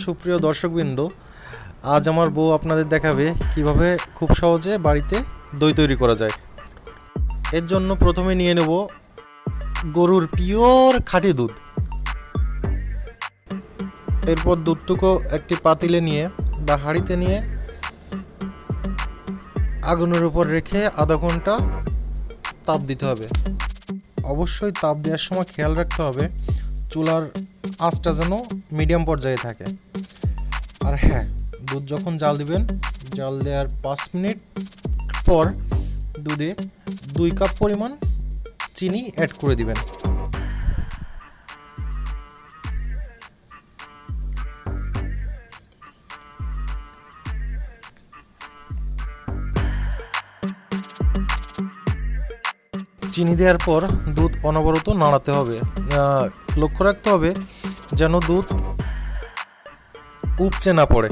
সুপ্রিয় দর্শকবৃন্দ, আজ আমার বউ আপনাদের দেখাবে কিভাবে খুব সহজে বাড়িতে দই তৈরি করা যায়। এর জন্য প্রথমে নিয়ে নেব গরুর পিওর খাঁটি দুধ। এরপর দুধটুকু একটি পাতিলে নিয়ে বা হাঁড়িতে নিয়ে আগুনের উপর রেখে আধা ঘন্টা তাপ দিতে হবে। অবশ্যই তাপ দেওয়ার সময় খেয়াল রাখতে হবে চুলার আঁচটা যেন মিডিয়াম পর্যায়ে থাকে। আর হ্যাঁ, দুধ যখন জাল দিবেন, জাল দেওয়ার 5 মিনিট পর দুধে 2 কাপ পরিমাণ চিনি অ্যাড করে দিবেন। চিনি দেওয়ার পর দুধ অনবরত নাড়াতে হবে। লক্ষ্য রাখতে হবে যেন দুধ উপচে না পড়ে।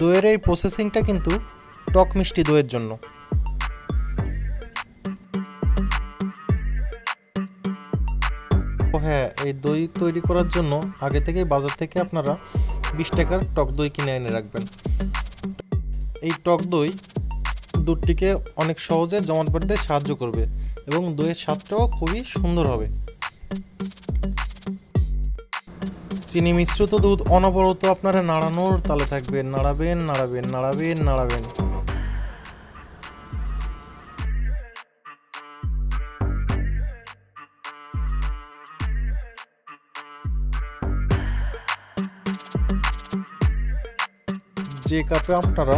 দইয়ের এই প্রসেসিংটা কিন্তু টক মিষ্টি দইয়ের জন্য। হ্যাঁ, এই দই তৈরি করার জন্য আগে থেকেই বাজার থেকে আপনারা 20 টাকার টক দই কিনে এনে রাখবেন। এই টক দই দুধটিকে অনেক সহজে জমাট বাঁধতে সাহায্য করবে এবং দইয়ের স্বাদটাও খুবই সুন্দর হবে। চিনি মিশ্রিত দুধ অনবরত আপনারা নাড়ানোর তালে থাকবেন, নাড়াবেন নাড়াবেন নাড়াবেন নাড়াবেন। যে কাপে আপনারা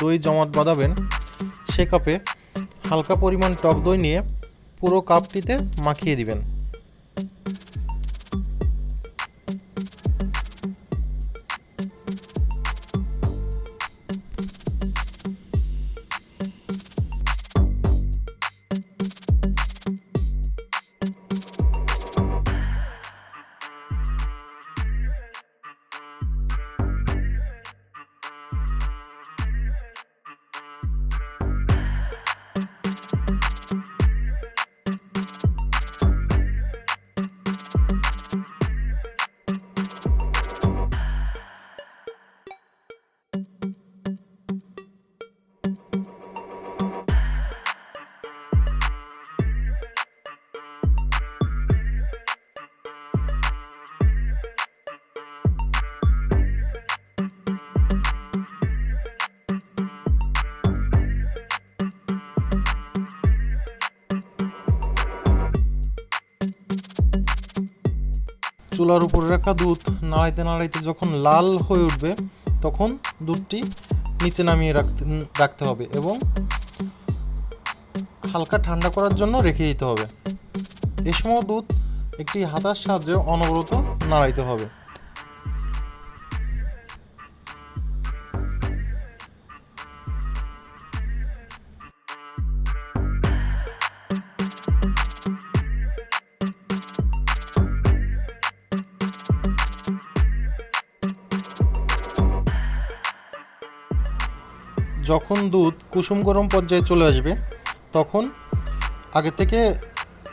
দই জমাট বাঁধাবেন সে কাপে হালকা পরিমাণ টক দই নিয়ে পুরো কাপটিতে মাখিয়ে দিবেন। চুলার উপরে রাখা দুধ নাড়াইতে নাড়াইতে যখন লাল হয়ে উঠবে তখন দুধটি নিচে নামিয়ে রাখতে হবে এবং হালকা ঠান্ডা করার জন্য রেখে দিতে হবে। এ সময় দুধ একটি হাতার সাহায্যে অনবরত নাড়াইতে হবে। যখন দুধ কুসুম গরম পর্যায়ে চলে আসবে তখন আগে থেকে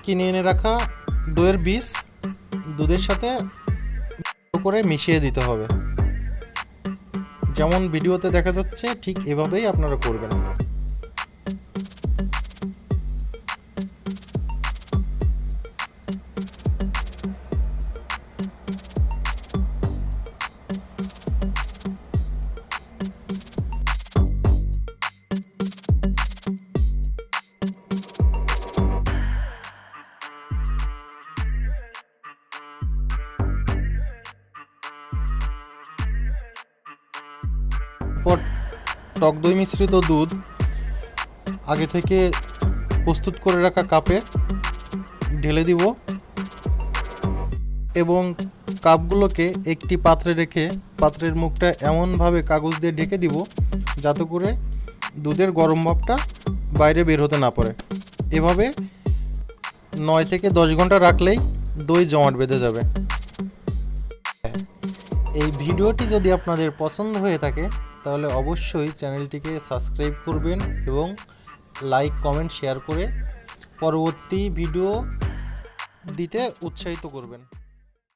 কিনে এনে রাখা দইয়ের বীজ দুধের সাথে করে মিশিয়ে দিতে হবে। যেমন ভিডিওতে দেখা যাচ্ছে ঠিক এভাবেই আপনারা করবেন। পর টক দই মিশ্রিত দুধ আগে থেকে প্রস্তুত করে রাখা কাপে ঢেলে দিব এবং কাপগুলোকে একটি পাত্রে রেখে পাত্রের মুখটা এমনভাবে কাগজ দিয়ে ঢেকে দিব যাতে করে দুধের গরম ভাবটা বাইরে বের হতে না পারে। এভাবে 9 থেকে 10 ঘন্টা রাখলেই দই জমাট বেঁধে যাবে। এই ভিডিওটি যদি আপনাদের পছন্দ হয়ে থাকে তাহলে অবশ্যই চ্যানেলটিকে সাবস্ক্রাইব করবেন এবং লাইক কমেন্ট শেয়ার করে পরবর্তী ভিডিও দিতে উৎসাহিত করবেন।